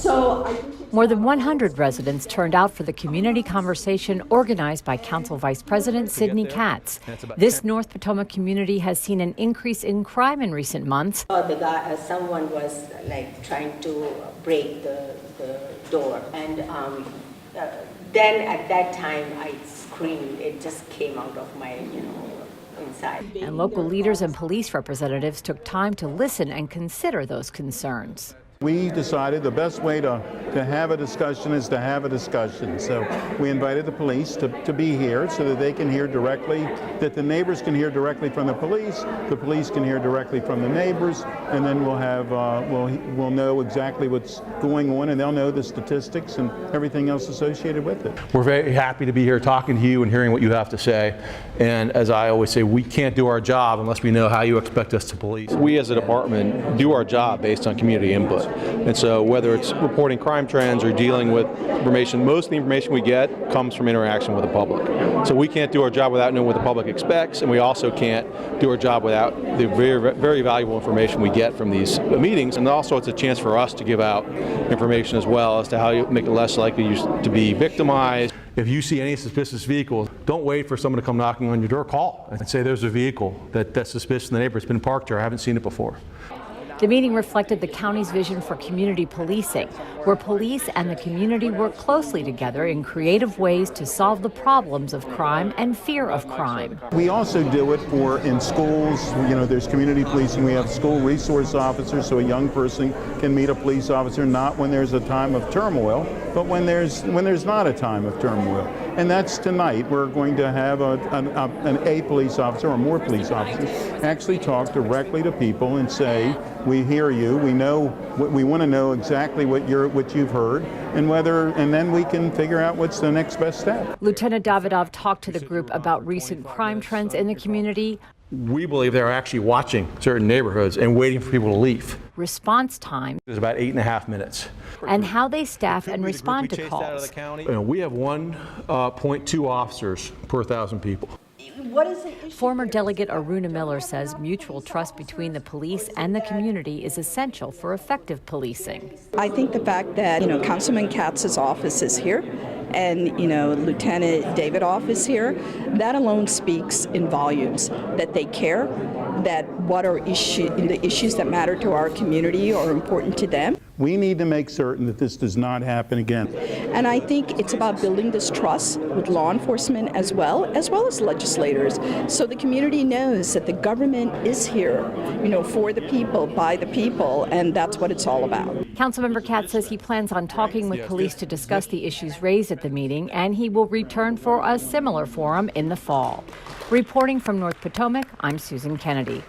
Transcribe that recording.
More than 100 residents turned out for the community conversation organized by Council Vice President Sidney Katz. This North Potomac community has seen an increase in crime in recent months. Someone was trying to break the door, and then at that time I screamed. It just came out of my, inside. And local leaders and police representatives took time to listen and consider those concerns. We decided the best way to have a discussion is to have a discussion. So we invited the police to be here so that they can hear directly, that the neighbors can hear directly from the police can hear directly from the neighbors, and then we'll have we'll know exactly what's going on, and they'll know the statistics and everything else associated with it. We're very happy to be here talking to you and hearing what you have to say. And as I always say, we can't do our job unless we know how you expect us to police. We as a department do our job based on community input. And so whether it's reporting crime trends or dealing with information, most of the information we get comes from interaction with the public. So we can't do our job without knowing what the public expects, and we also can't do our job without the very, very valuable information we get from these meetings. And also it's a chance for us to give out information as well as to how you make it less likely to be victimized. If you see any suspicious vehicles, don't wait for someone to come knocking on your door. Call and say there's a vehicle that's suspicious in the neighborhood. It's been parked here. I haven't seen it before. The meeting reflected the county's vision for community policing, where police and the community work closely together in creative ways to solve the problems of crime and fear of crime. We also do it in schools. There's community policing. We have school resource officers, so a young person can meet a police officer not when there's a time of turmoil, but when there's not a time of turmoil. And that's tonight. We're going to have a police officer or more police officers actually talk directly to people and say, we hear you, we want to know exactly what you've heard, and then we can figure out what's the next best step. Lieutenant Davidov talked to the group about recent crime trends in the community. We believe they're actually watching certain neighborhoods and waiting for people to leave. Response time is about 8.5 minutes. And how they staff and respond to calls. We have 1.2 officers per 1,000 people. Former Delegate Aruna Miller says mutual trust between the police and the community is essential for effective policing. I think the fact that, Councilman Katz's office is here and, Lieutenant Davidoff is here, that alone speaks in volumes that they care, that the issues that matter to our community are important to them. We need to make certain that this does not happen again. And I think it's about building this trust with law enforcement as well as legislators, so the community knows that the government is here, for the people, by the people, and that's what it's all about. Councilmember Katz says he plans on talking with police to discuss the issues raised at the meeting, and he will return for a similar forum in the fall. Reporting from North Potomac, I'm Susan Kenedy.